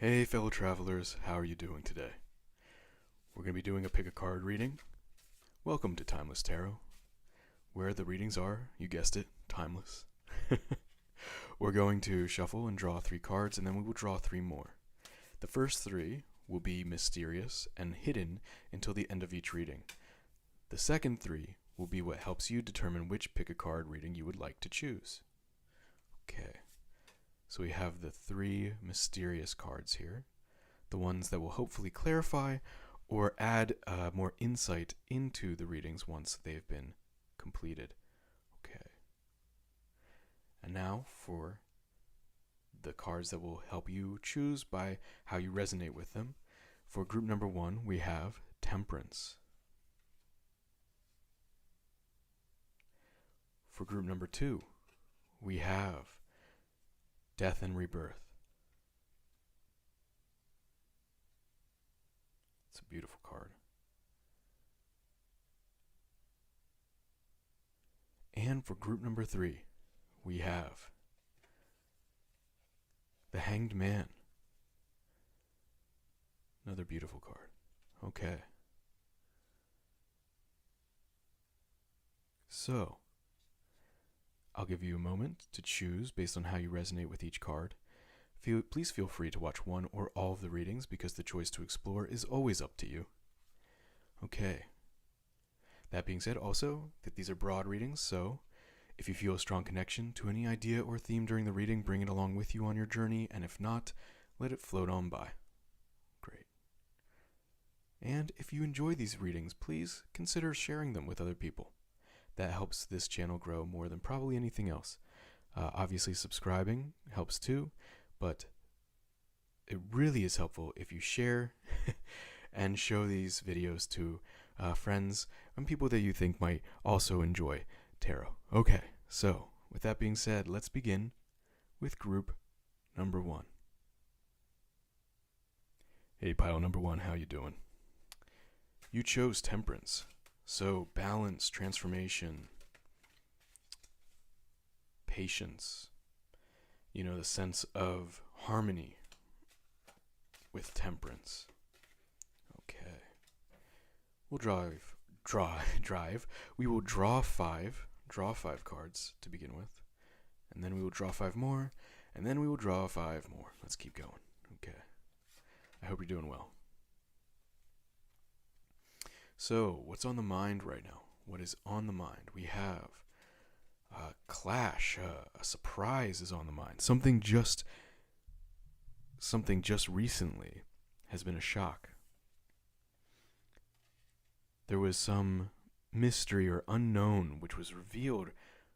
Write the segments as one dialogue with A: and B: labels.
A: Hey fellow travelers, how are you doing today? We're going to be doing a pick a card reading. Welcome to Timeless Tarot, where the readings are, you guessed it, timeless. We're going to shuffle and draw 3 cards, and then we will draw 3 more. The first 3 will be mysterious and hidden until the end of each reading. The second 3 will be what helps you determine which pick a card reading you would like to choose. Okay, so we have the 3 mysterious cards here, the ones that will hopefully clarify or add more insight into the readings once they've been completed. Okay. And now for the cards that will help you choose by how you resonate with them. For group number 1, we have Temperance. For group number 2, we have Death and Rebirth. It's a beautiful card. And for group number 3, we have the Hanged Man. Another beautiful card. Okay. So, I'll give you a moment to choose based on how you resonate with each card. Please feel free to watch one or all of the readings because the choice to explore is always up to you. Okay. That being said, also, that these are broad readings, so if you feel a strong connection to any idea or theme during the reading, bring it along with you on your journey, and if not, let it float on by. Great. And if you enjoy these readings, please consider sharing them with other people. That helps this channel grow more than probably anything else. Obviously, subscribing helps too, but it really is helpful if you share and show these videos to friends and people that you think might also enjoy tarot. Okay, so with that being said, let's begin with group number 1. Hey, pile number 1, how you doing? You chose Temperance. So balance, transformation, patience, the sense of harmony with temperance. Okay. We'll drive. We will draw 5 cards to begin with, and then we will draw 5 more, and then we will draw 5 more. Let's keep going. Okay. I hope you're doing well. So, what's on the mind right now? What is on the mind? We have a clash, a surprise is on the mind. Something just recently has been a shock. There was some mystery or unknown which was revealed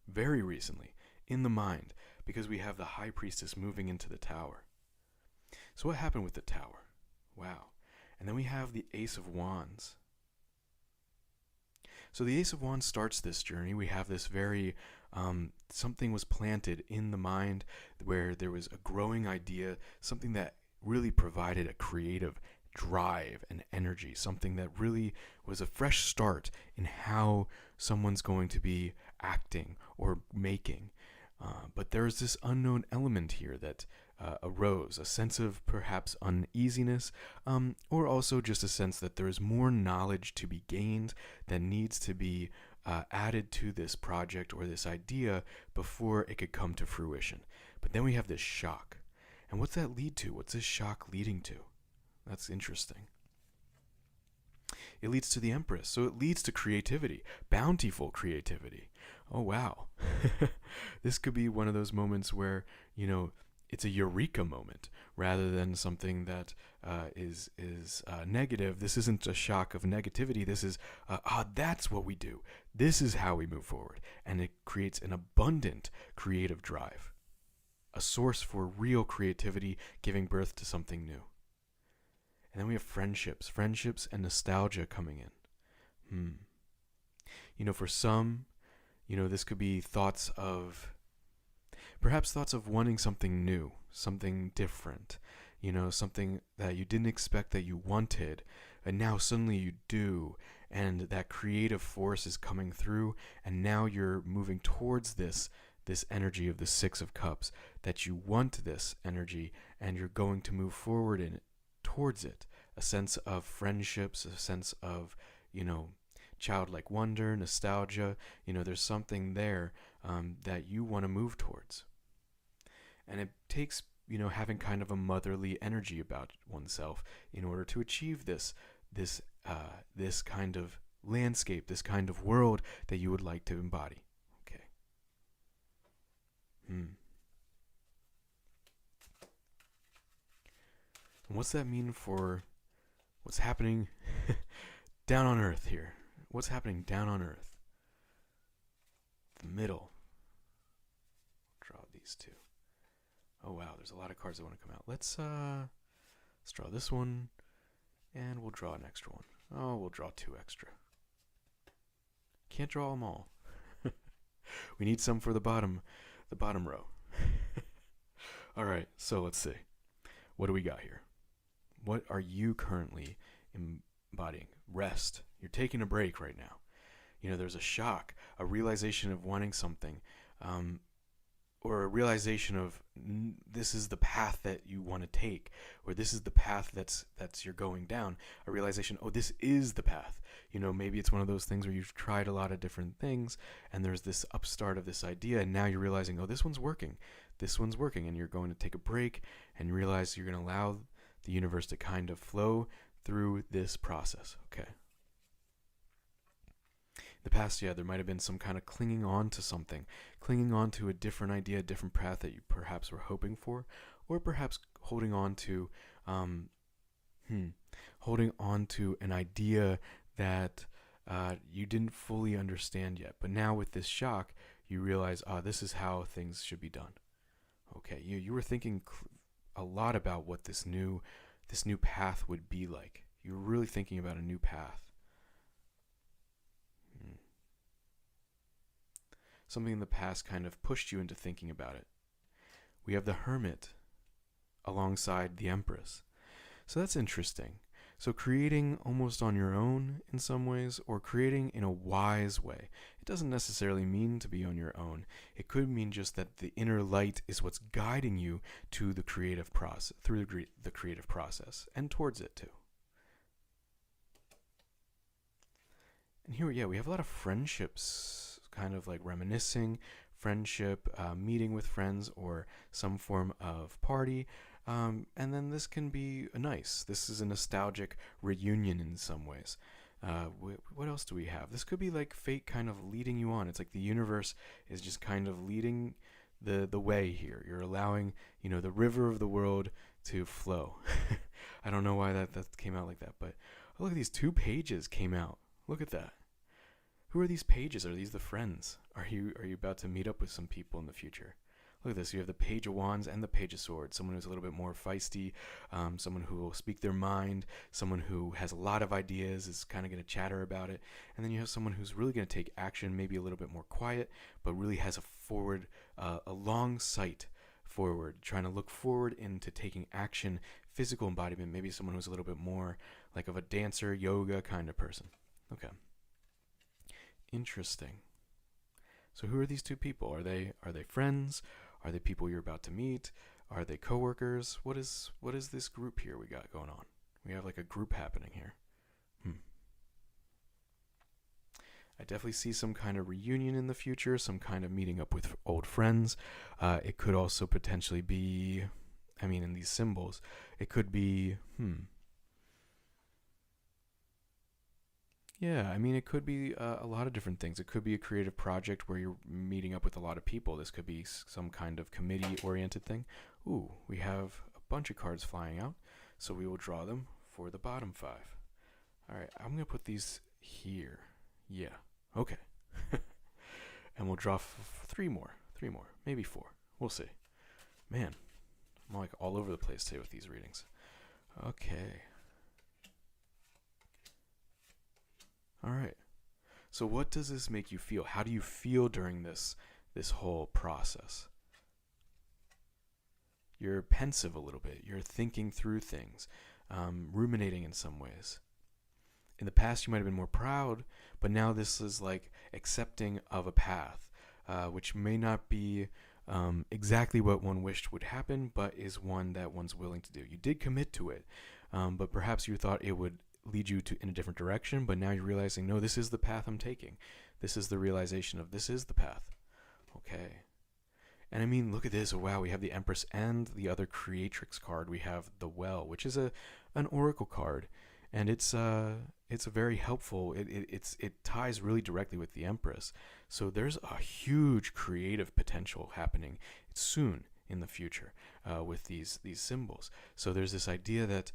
A: very recently in the mind because we have the High Priestess moving into the Tower. So what happened with the Tower? Wow. And then we have the Ace of Wands. So the Ace of Wands starts this journey. We have this very, something was planted in the mind where there was a growing idea, something that really provided a creative drive and energy, something that really was a fresh start in how someone's going to be acting or making. But there's this unknown element here that arose, a sense of perhaps uneasiness, or also just a sense that there is more knowledge to be gained that needs to be added to this project or this idea before it could come to fruition. But then we have this shock. And what's that lead to? What's this shock leading to? That's interesting. It leads to the Empress, so it leads to creativity, bountiful creativity. Oh, wow. This could be one of those moments where, it's a eureka moment rather than something that is negative. This isn't a shock of negativity. This is, that's what we do. This is how we move forward. And it creates an abundant creative drive, a source for real creativity, giving birth to something new. And then we have friendships and nostalgia coming in. For some, this could be perhaps thoughts of wanting something new, something different, something that you didn't expect that you wanted, and now suddenly you do, and that creative force is coming through, and now you're moving towards this this energy of the Six of Cups, that you want this energy and you're going to move forward in it, towards it. A sense of friendships, a sense of, childlike wonder, nostalgia. There's something there that you want to move towards. And it takes, having kind of a motherly energy about oneself in order to achieve this kind of landscape, this kind of world that you would like to embody. Okay. And what's that mean for what's happening down on Earth here? What's happening down on Earth? The middle. Draw these two. Oh wow, there's a lot of cards that want to come out. Let's draw this one, and we'll draw an extra one. Oh, we'll draw two extra. Can't draw them all. We need some for the bottom row. All right, so let's see. What do we got here? What are you currently embodying? Rest. You're taking a break right now. There's a shock, a realization of wanting something, or a realization of this is the path that you want to take, or this is the path that's you're going down. A realization, oh, this is the path. Maybe it's one of those things where you've tried a lot of different things, and there's this upstart of this idea, and now you're realizing, oh, this one's working, and you're going to take a break, and you realize you're going to allow the universe to kind of flow through this process. Okay. The past, there might have been some kind of clinging on to something, clinging on to a different idea, a different path that you perhaps were hoping for, or perhaps holding on to an idea that you didn't fully understand yet. But now with this shock, you realize, this is how things should be done. Okay, you were thinking a lot about what this new path would be like. You were really thinking about a new path. Something in the past kind of pushed you into thinking about it. We have the Hermit alongside the Empress. So that's interesting. So creating almost on your own in some ways, or creating in a wise way. It doesn't necessarily mean to be on your own. It could mean just that the inner light is what's guiding you to the creative process, through the creative process, and towards it too. And here, we have a lot of friendships, kind of like reminiscing, friendship, meeting with friends, or some form of party. And then this can be this is a nostalgic reunion in some ways. What else do we have? This could be like fate kind of leading you on. It's like the universe is just kind of leading the way here. You're allowing, the river of the world to flow. I don't know why that came out like that, but look at these 2 pages came out. Look at that. Who are these pages? Are these the friends? Are you about to meet up with some people in the future? Look at this. You have the Page of Wands and the Page of Swords. Someone who's a little bit more feisty, someone who will speak their mind, someone who has a lot of ideas, is kind of going to chatter about it. And then you have someone who's really going to take action, maybe a little bit more quiet, but really has a long sight forward, trying to look forward into taking action, physical embodiment, maybe someone who's a little bit more like of a dancer, yoga kind of person. Okay. Interesting. So who are these 2 people? Are they friends? Are they people you're about to meet? Are they coworkers? What is this group here we got going on? We have like a group happening here. I definitely see some kind of reunion in the future, some kind of meeting up with old friends. It could also potentially be, in these symbols, it could be, Yeah, it could be a lot of different things. It could be a creative project where you're meeting up with a lot of people. This could be some kind of committee-oriented thing. Ooh, we have a bunch of cards flying out, so we will draw them for the bottom 5. All right, I'm going to put these here. Yeah, okay. And we'll draw 3 more, maybe 4. We'll see. Man, I'm like all over the place today with these readings. Okay. All right. So what does this make you feel? How do you feel during this whole process? You're pensive a little bit. You're thinking through things, ruminating in some ways. In the past, you might have been more proud, but now this is like accepting of a path, which may not be exactly what one wished would happen, but is one that one's willing to do. You did commit to it, but perhaps you thought it would lead you in a different direction, but now you're realizing, no, this is the path I'm taking. This is the realization of this is the path. Okay. And I mean, look at this. Oh, wow, we have the Empress and the other Creatrix card. We have the Well, which is an oracle card, and it's a very helpful. It ties really directly with the Empress. So there's a huge creative potential happening soon in the future with these symbols. So there's this idea that,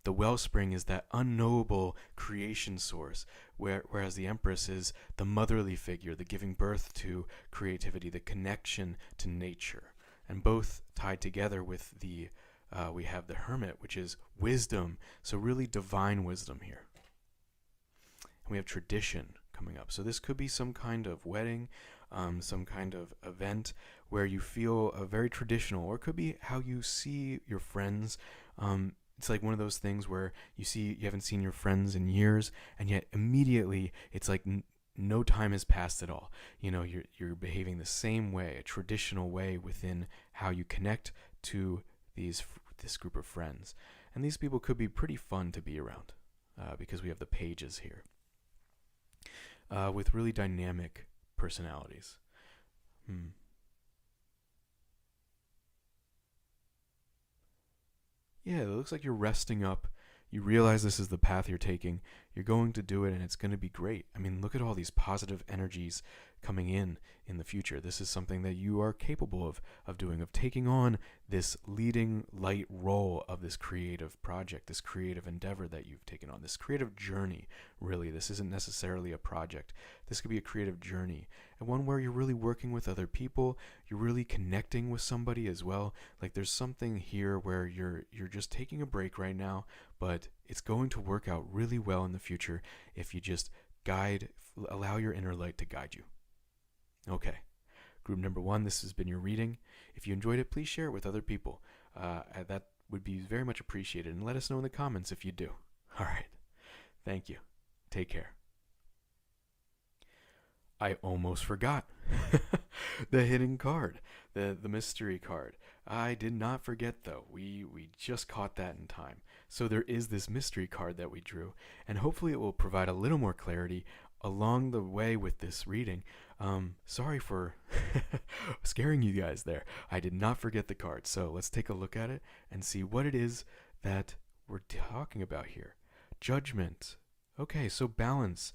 A: the wellspring is that unknowable creation source, whereas the Empress is the motherly figure, the giving birth to creativity, the connection to nature. And both tied together with we have the Hermit, which is wisdom, so really divine wisdom here. And we have tradition coming up. So this could be some kind of wedding, some kind of event where you feel very traditional, or it could be how you see your friends. It's like one of those things where you haven't seen your friends in years, and yet immediately it's like no time has passed at all. You're behaving the same way, a traditional way within how you connect to this group of friends. And these people could be pretty fun to be around because we have the pages here with really dynamic personalities. Yeah, it looks like you're resting up. You realize this is the path you're taking. You're going to do it, and it's going to be great. I mean, look at all these positive energies coming in the future. This is something that you are capable of doing, of taking on this leading light role of this creative project, this creative endeavor that you've taken on, this creative journey, really. This isn't necessarily a project. This could be a creative journey, and one where you're really working with other people, you're really connecting with somebody as well. Like there's something here where you're just taking a break right now, but it's going to work out really well in the future if you just allow your inner light to guide you. Okay, group number 1, this has been your reading. If you enjoyed it, please share it with other people. That would be very much appreciated, and let us know in the comments if you do. All right, thank you. Take care. I almost forgot the hidden card, the mystery card. I did not forget, though. We just caught that in time. So there is this mystery card that we drew, and hopefully it will provide a little more clarity along the way with this reading. Sorry for scaring you guys there. I did not forget the card. So let's take a look at it and see what it is that we're talking about here. Judgment. Okay, so balance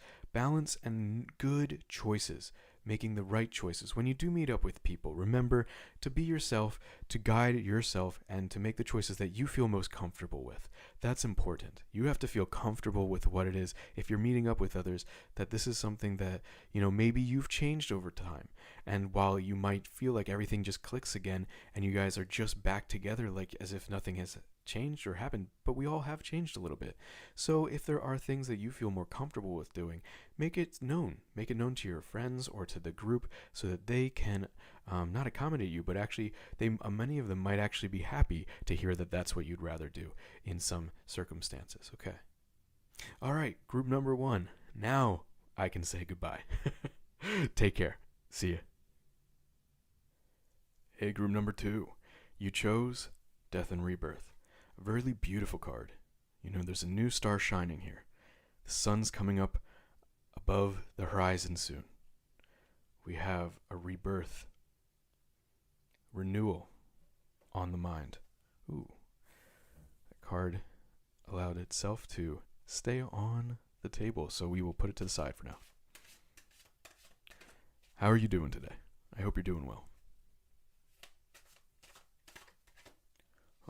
A: and good choices, making the right choices. When you do meet up with people, remember to be yourself, to guide yourself, and to make the choices that you feel most comfortable with. That's important. You have to feel comfortable with what it is. If you're meeting up with others, that this is something that, maybe you've changed over time. And while you might feel like everything just clicks again and you guys are just back together, like as if nothing has changed or happened, but we all have changed a little bit. So if there are things that you feel more comfortable with doing, make it known to your friends or to the group so that they can not accommodate you, but actually many of them might actually be happy to hear that that's what you'd rather do in some circumstances. Okay, all right, group number 1, now I can say goodbye. Take care. See ya. Hey, group number 2, you chose Death and Rebirth. A really beautiful card. There's a new star shining here. The sun's coming up above the horizon soon. We have a rebirth, renewal on the mind. Ooh, that card allowed itself to stay on the table, so we will put it to the side for now. How are you doing today? I hope you're doing well.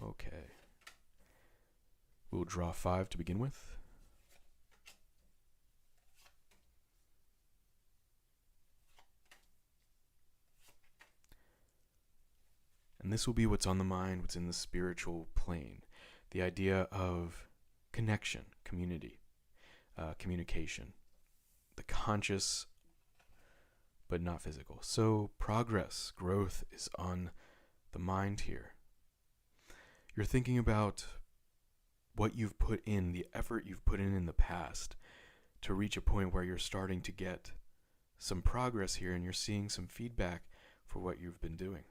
A: Okay. We'll draw 5 to begin with. And this will be what's on the mind, what's in the spiritual plane. The idea of connection, community, communication, the conscious but not physical. So progress, growth is on the mind here. You're thinking about what you've put in, the effort you've put in the past to reach a point where you're starting to get some progress here and you're seeing some feedback for what you've been doing.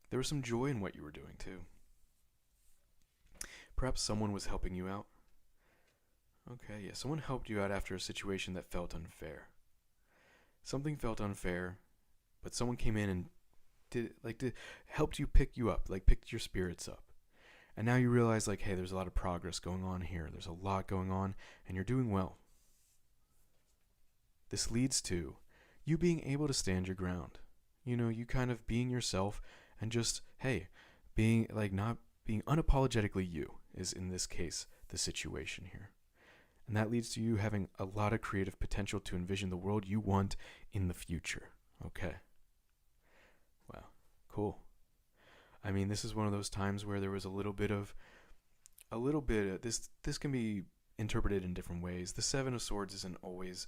A: There was some joy in what you were doing too. Perhaps someone was helping you out. Okay, yeah, someone helped you out after a situation that felt unfair. Something felt unfair, but someone came in and helped you pick you up, like picked your spirits up. And now you realize like, hey, there's a lot of progress going on here. There's a lot going on and you're doing well. This leads to you being able to stand your ground. You know, you kind of being yourself and just, hey, being like not being unapologetically you is in this case the situation here. And that leads to you having a lot of creative potential to envision the world you want in the future. Okay. Wow. Cool. I mean, this is one of those times where there was this can be interpreted in different ways. The Seven of Swords isn't always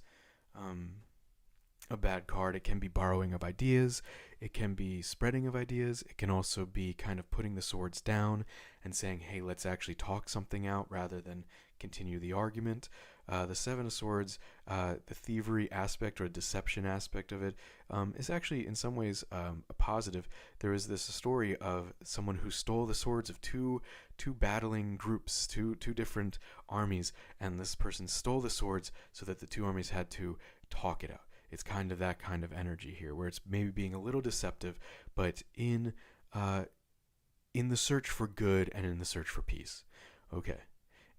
A: a bad card. It can be borrowing of ideas. It can be spreading of ideas. It can also be kind of putting the swords down and saying, hey, let's actually talk something out rather than continue the argument. The Seven of Swords, the thievery aspect or deception aspect of it, is actually in some ways a positive. There is this story of someone who stole the swords of two battling groups, two different armies, and this person stole the swords so that the two armies had to talk it out. It's kind of that kind of energy here, where it's maybe being a little deceptive, but in the search for good and in the search for peace. Okay.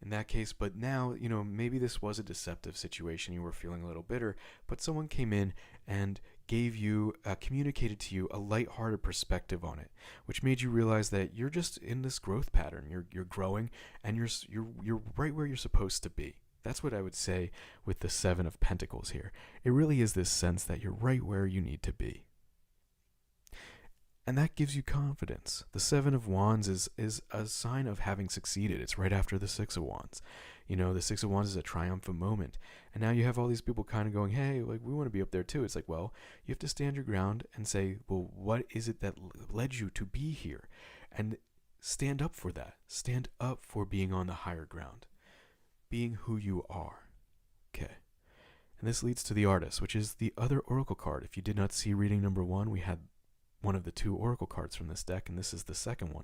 A: In that case, but now, you know, maybe this was a deceptive situation. You were feeling a little bitter, but someone came in and gave you, communicated to you a lighthearted perspective on it, which made you realize that you're just in this growth pattern. You're growing, and you're right where you're supposed to be. That's what I would say with the Seven of Pentacles here. It really is this sense that you're right where you need to be. And that gives you confidence. The Seven of Wands is a sign of having succeeded. It's right after the Six of Wands. You know, the Six of Wands is a triumphant moment. And now you have all these people kind of going, hey, like, we want to be up there too. It's like, well, you have to stand your ground and say, well, what is it that led you to be here? And stand up for that. Stand up for being on the higher ground. Being who you are. Okay. And this leads to the Artist, which is the other oracle card. If you did not see reading number 1, we had one of the 2 oracle cards from this deck, and this is the second one.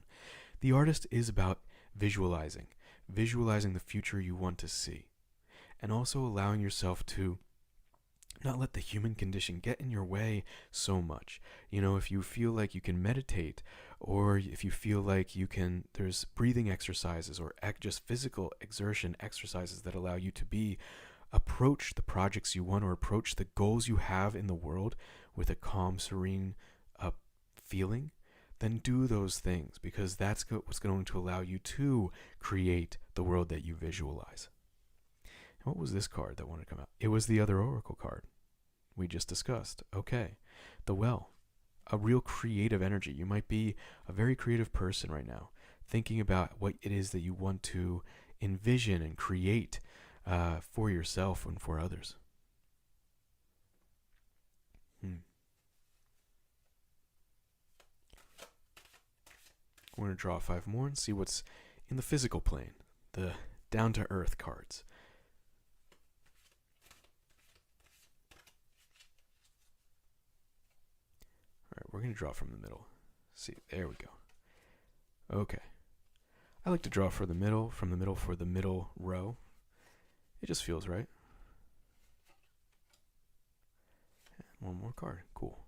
A: The Artist is about visualizing the future you want to see, and also allowing yourself to not let the human condition get in your way so much. You know, if you feel like you can meditate, or if you feel like you can, there's breathing exercises or just physical exertion exercises that allow you to approach the projects you want or approach the goals you have in the world with a calm, serene feeling, then do those things, because that's what's going to allow you to create the world that you visualize. And what was this card that wanted to come out? It was the other oracle card we just discussed. Okay. The Well. A real creative energy. You might be a very creative person right now, thinking about what it is that you want to envision and create for yourself and for others. We're going to draw 5 more and see what's in the physical plane, the down-to-earth cards. All right, we're going to draw from the middle. See, there we go. Okay. I like to draw from the middle for the middle row. It just feels right. And one more card. Cool.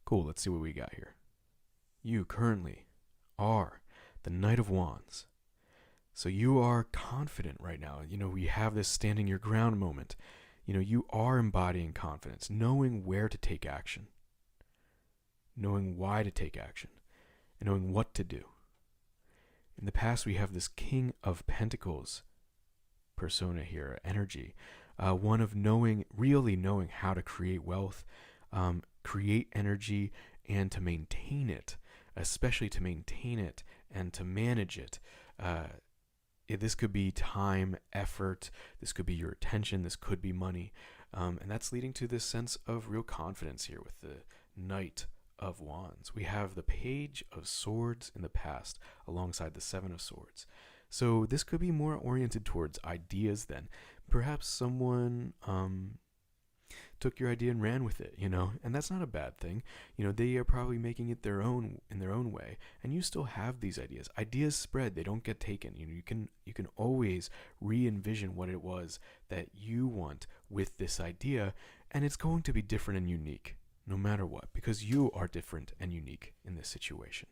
A: Cool, let's see what we got here. You currently are the Knight of Wands. So you are confident right now. You know, we have this standing your ground moment. You know, you are embodying confidence, knowing where to take action, knowing why to take action, and knowing what to do. In the past, we have this King of Pentacles persona here, energy, one of really knowing how to create wealth, create energy, and to maintain it, especially to maintain it and to manage it. This could be time, effort, this could be your attention, this could be money. And that's leading to this sense of real confidence here with the Knight of Wands. We have the Page of Swords in the past alongside the Seven of Swords. So this could be more oriented towards ideas then. Perhaps someone took your idea and ran with it, and that's not a bad thing. They are probably making it their own in their own way, and you still have these ideas. Ideas spread; they don't get taken. You can always re-envision what it was that you want with this idea, and it's going to be different and unique, no matter what, because you are different and unique in this situation.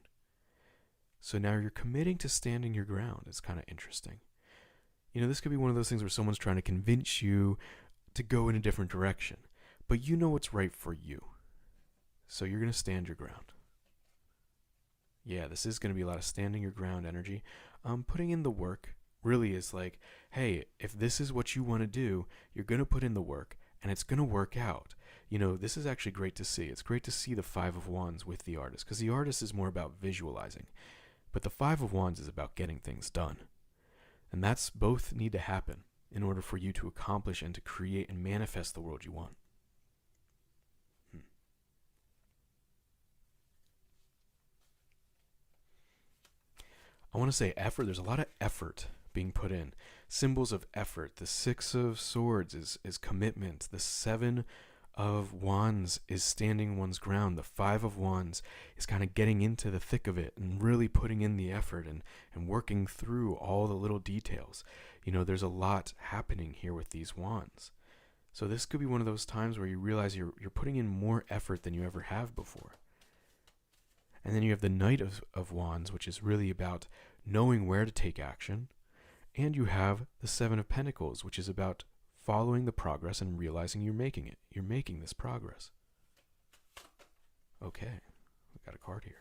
A: So now you're committing to standing your ground. It's kind of interesting. This could be one of those things where someone's trying to convince you to go in a different direction, but you know what's right for you. So you're going to stand your ground. Yeah, this is going to be a lot of standing your ground energy. Putting in the work really is like, hey, if this is what you want to do, you're going to put in the work and it's going to work out. This is actually great to see. It's great to see the Five of Wands with the artist, because the artist is more about visualizing, but the Five of Wands is about getting things done. And that's both need to happen in order for you to accomplish and to create and manifest the world you want. I want to say effort. There's a lot of effort being put in. Symbols of effort. The Six of Swords is commitment. The Seven of Wands is standing one's ground. The Five of Wands is kind of getting into the thick of it and really putting in the effort and working through all the little details. There's a lot happening here with these wands. So this could be one of those times where you realize you're putting in more effort than you ever have before. And then you have the Knight of Wands, which is really about knowing where to take action. And you have the Seven of Pentacles, which is about following the progress and realizing you're making it. You're making this progress. Okay, we got a card here.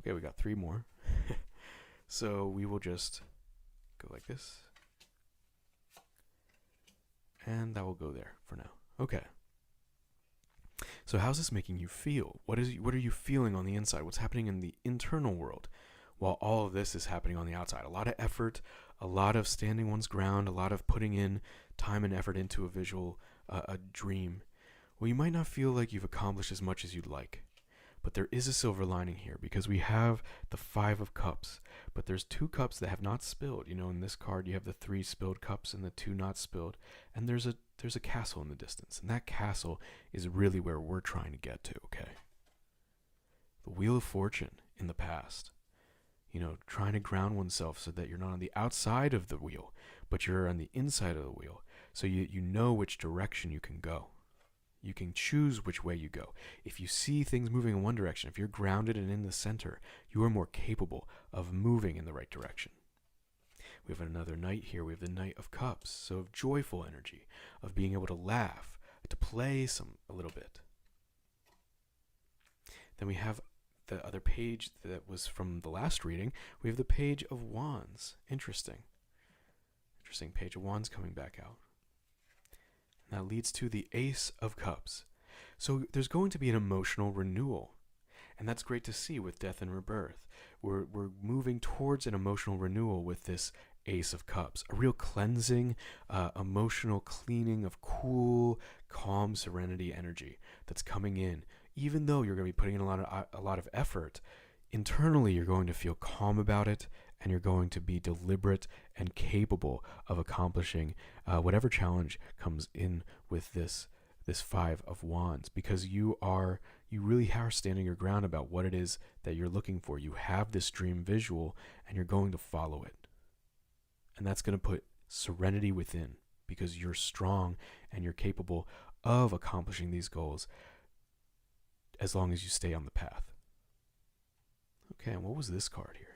A: Okay, we got 3 more. So we will just go like this. And that will go there for now. Okay. So how's this making you feel? What are you feeling on the inside? What's happening in the internal world while all of this is happening on the outside? A lot of effort, a lot of standing one's ground, a lot of putting in time and effort into a visual, a dream. Well, you might not feel like you've accomplished as much as you'd like. But there is a silver lining here, because we have the Five of Cups, but there's 2 cups that have not spilled. In this card you have the 3 spilled cups and the 2 not spilled, and there's a castle in the distance, and that castle is really where we're trying to get to, okay? The Wheel of Fortune in the past, trying to ground oneself so that you're not on the outside of the wheel, but you're on the inside of the wheel, so you know which direction you can go. You can choose which way you go. If you see things moving in one direction, if you're grounded and in the center, you are more capable of moving in the right direction. We have another Knight here. We have the Knight of Cups, so of joyful energy, of being able to laugh, to play a little bit. Then we have the other page that was from the last reading. We have the Page of Wands. Interesting Page of Wands coming back out. And that leads to the Ace of Cups. So there's going to be an emotional renewal. And that's great to see with death and rebirth. We're moving towards an emotional renewal with this Ace of Cups. A real cleansing, emotional cleaning of cool, calm, serenity energy that's coming in. Even though you're going to be putting in a lot of effort, internally you're going to feel calm about it, and you're going to be deliberate and capable of accomplishing whatever challenge comes in with this Five of Wands, because you really are standing your ground about what it is that you're looking for. You have this dream visual, and you're going to follow it. And that's going to put serenity within, because you're strong and you're capable of accomplishing these goals as long as you stay on the path. Okay, and what was this card here?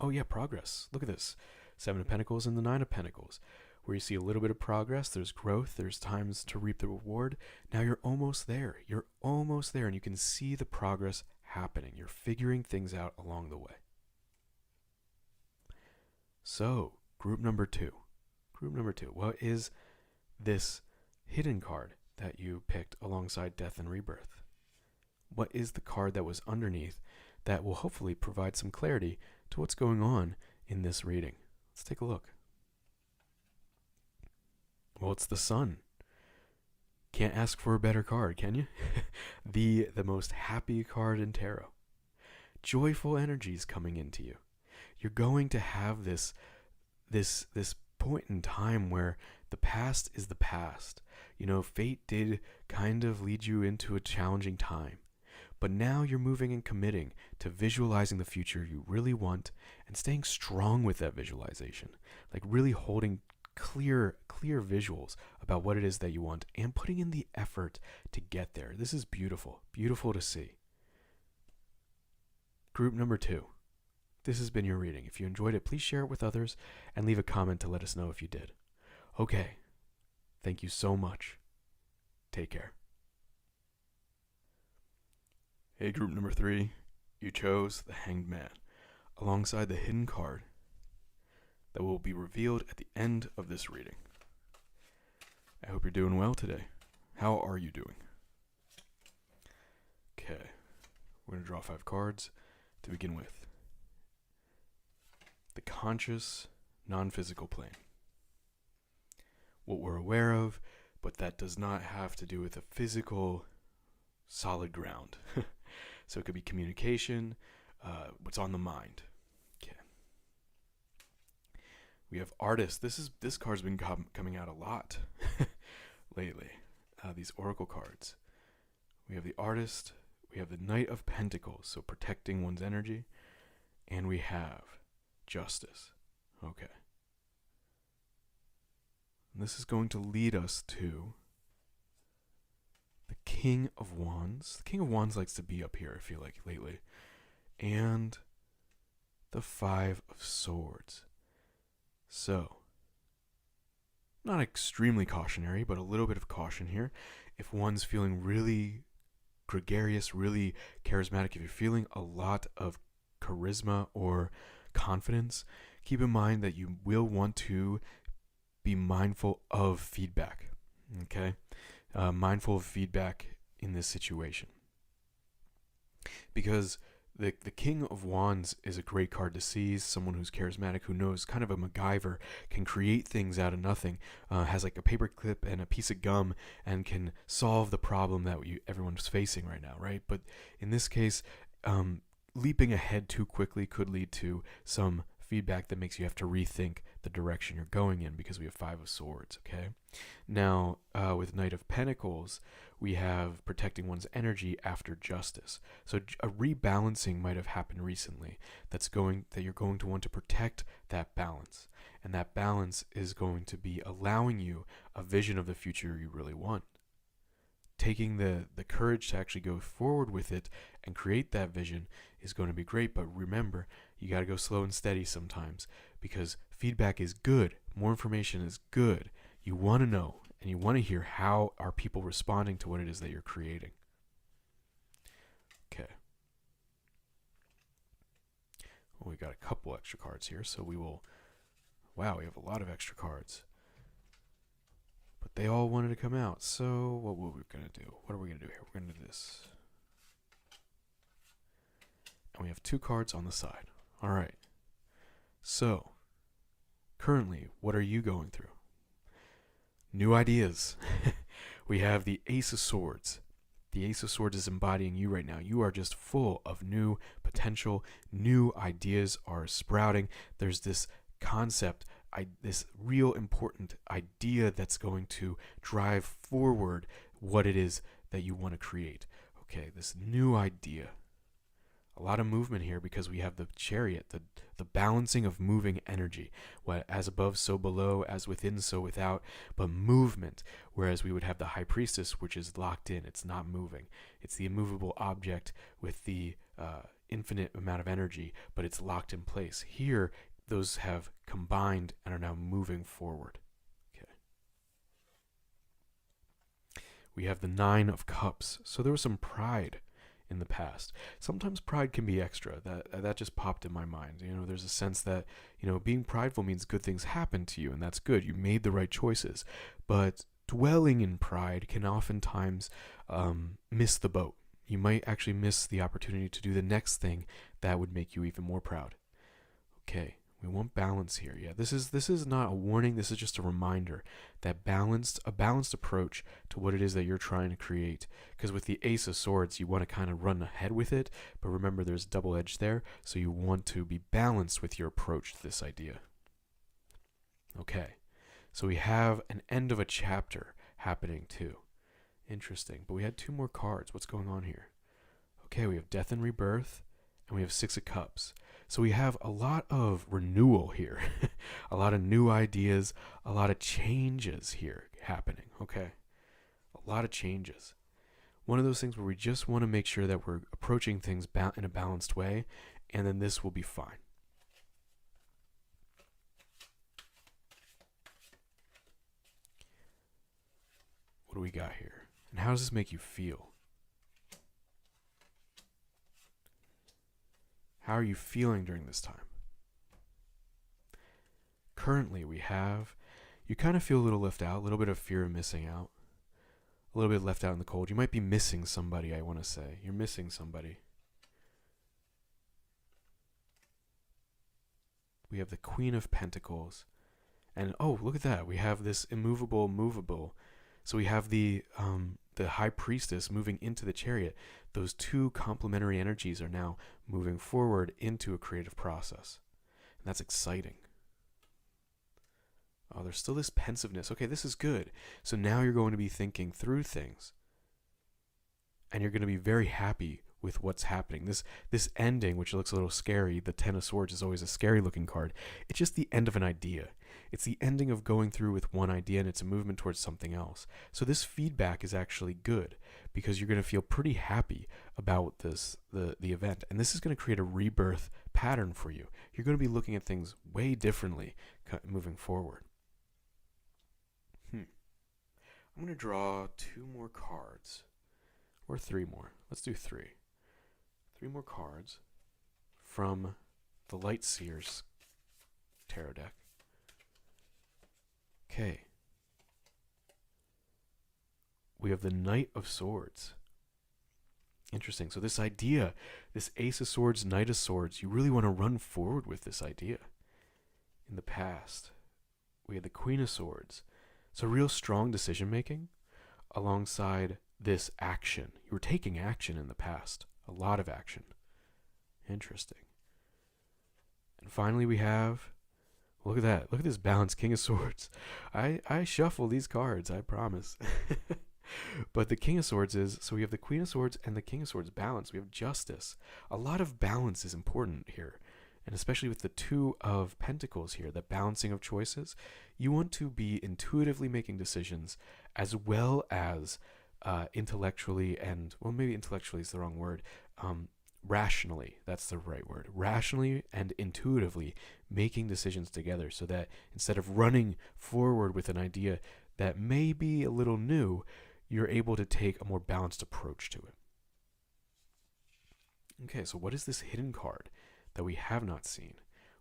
A: Oh yeah, progress. Look at this. 7 of Pentacles and the 9 of Pentacles, where you see a little bit of progress, there's growth, there's times to reap the reward. Now you're almost there. And you can see the progress happening. You're figuring things out along the way. So, group number 2. What is this hidden card that you picked alongside Death and Rebirth? What is the card that was underneath that will hopefully provide some clarity to what's going on in this reading? Let's take a look. Well, it's the Sun. Can't ask for a better card, can you? The most happy card in tarot. Joyful energies coming into you. You're going to have this point in time where the past is the past. You know, fate did kind of lead you into a challenging time. But now you're moving and committing to visualizing the future you really want and staying strong with that visualization. Like really holding clear visuals about what it is that you want and putting in the effort to get there. This is beautiful. Beautiful to see. Group number 2. This has been your reading. If you enjoyed it, please share it with others and leave a comment to let us know if you did. Okay. Thank you so much. Take care. Hey, group number 3, you chose the Hanged Man, alongside the hidden card that will be revealed at the end of this reading. I hope you're doing well today. How are you doing? Okay, we're going to draw 5 cards to begin with. The conscious, non-physical plane. What we're aware of, but that does not have to do with a physical, solid ground. So it could be communication, what's on the mind. Okay. We have artist. This card's been coming out a lot lately. These oracle cards. We have the artist. We have the Knight of Pentacles, so protecting one's energy, and we have justice. Okay. And this is going to lead us to the King of Wands. The King of Wands likes to be up here, I feel like, lately. And the 5 of Swords. So, not extremely cautionary, but a little bit of caution here. If one's feeling really gregarious, really charismatic, if you're feeling a lot of charisma or confidence, keep in mind that you will want to be mindful of feedback. Okay? Mindful of feedback in this situation, because the King of Wands is a great card to seize. Someone who's charismatic, who knows, kind of a MacGyver, can create things out of nothing, has like a paper clip and a piece of gum, and can solve the problem that everyone's facing right now, right? But in this case, leaping ahead too quickly could lead to some feedback that makes you have to rethink the direction you're going in, because we have 5 of Swords. Okay, now with Knight of Pentacles, we have protecting one's energy after justice. So a rebalancing might have happened recently that you're going to want to protect that balance, and that balance is going to be allowing you a vision of the future you really want. Taking the courage to actually go forward with it and create that vision is going to be great. But remember, you got to go slow and steady sometimes, because feedback is good. More information is good. You want to know, and you want to hear how are people responding to what it is that you're creating. Okay. Well, we got a couple extra cards here, so we will... Wow, we have a lot of extra cards. But they all wanted to come out, so what were we going to do? What are we going to do here? We're going to do this. And we have 2 cards on the side. All right. So, currently, what are you going through? New ideas. We have the Ace of Swords. The Ace of Swords is embodying you right now. You are just full of new potential. New ideas are sprouting. There's this concept, this real important idea that's going to drive forward what it is that you want to create. Okay, this new idea. A lot of movement here, because we have the Chariot, the balancing of moving energy. What as above, so below, as within, so without, but movement. Whereas we would have the High Priestess, which is locked in. It's not moving. It's the immovable object with the infinite amount of energy, but it's locked in place. Here, those have combined and are now moving forward. Okay. We have the 9 of Cups. So there was some pride in the past. Sometimes pride can be extra. That just popped in my mind. You know, there's a sense that, you know, being prideful means good things happen to you, and that's good. You made the right choices. But dwelling in pride can oftentimes miss the boat. You might actually miss the opportunity to do the next thing that would make you even more proud. Okay, We want balance here. Yeah, this is not a warning. This is just a reminder that a balanced approach to what it is that you're trying to create. Because with the Ace of Swords, you want to kind of run ahead with it, but remember there's double edge there, so you want to be balanced with your approach to this idea. Okay, so we have an end of a chapter happening too. Interesting, but we had 2 more cards. What's going on here? Okay, we have Death and Rebirth, and we have 6 of Cups. So we have a lot of renewal here, a lot of new ideas, a lot of changes here happening, okay? A lot of changes. One of those things where we just want to make sure that we're approaching things in a balanced way, and then this will be fine. What do we got here? And how does this make you feel? How are you feeling during this time? Currently, you kind of feel a little left out, a little bit of fear of missing out, a little bit left out in the cold. You might be missing somebody, I want to say. You're missing somebody. We have the Queen of Pentacles. And, oh, look at that. We have this immovable, movable. So we have the High Priestess moving into the Chariot. Those 2 complementary energies are now moving forward into a creative process. And that's exciting. Oh, there's still this pensiveness. Okay, this is good. So now you're going to be thinking through things. And you're going to be very happy with what's happening. This ending, which looks a little scary, the 10 of Swords is always a scary looking card. It's just the end of an idea. It's the ending of going through with one idea, and it's a movement towards something else. So this feedback is actually good because you're going to feel pretty happy about the event. And this is going to create a rebirth pattern for you. You're going to be looking at things way differently moving forward. I'm going to draw 2 more cards. Or 3 more. Let's do 3. 3 more cards from the Light Seers tarot deck. Okay. We have the Knight of Swords. Interesting. So this idea, this Ace of Swords, Knight of Swords, you really want to run forward with this idea. In the past, we had the Queen of Swords. So real strong decision making alongside this action. You were taking action in the past. A lot of action. Interesting. And finally we have, look at that. Look at this balanced King of Swords. I shuffle these cards, I promise. But the King of Swords is, so we have the Queen of Swords and the King of Swords balance. We have justice. A lot of balance is important here. And especially with the 2 of Pentacles here, the balancing of choices, you want to be intuitively making decisions as well as intellectually and, well, maybe intellectually is the wrong word, rationally, that's the right word, rationally and intuitively making decisions together so that instead of running forward with an idea that may be a little new, you're able to take a more balanced approach to it. Okay, so what is this hidden card that we have not seen?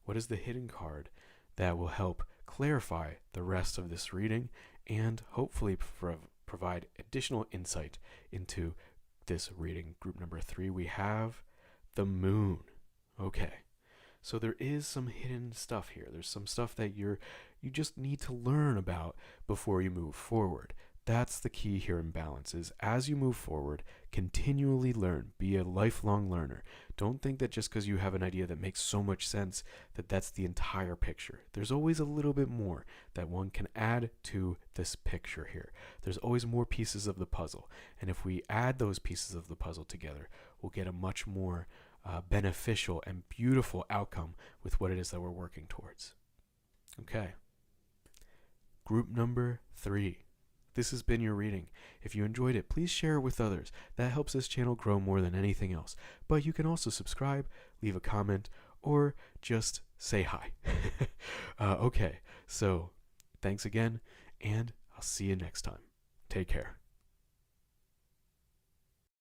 A: What is the hidden card that will help clarify the rest of this reading and hopefully provide additional insight into this reading? Group number 3, we have the Moon. Okay, so there is some hidden stuff here. There's some stuff that you just need to learn about before you move forward. That's the key here in balance, is as you move forward, continually learn. Be a lifelong learner. Don't think that just because you have an idea that makes so much sense that that's the entire picture. There's always a little bit more that one can add to this picture here. There's always more pieces of the puzzle. And if we add those pieces of the puzzle together, we'll get a much more beneficial and beautiful outcome with what it is that we're working towards. Okay. Group number 3. This has been your reading. If you enjoyed it, please share it with others. That helps this channel grow more than anything else. But you can also subscribe, leave a comment, or just say hi. Okay, so thanks again, and I'll see you next time. Take care.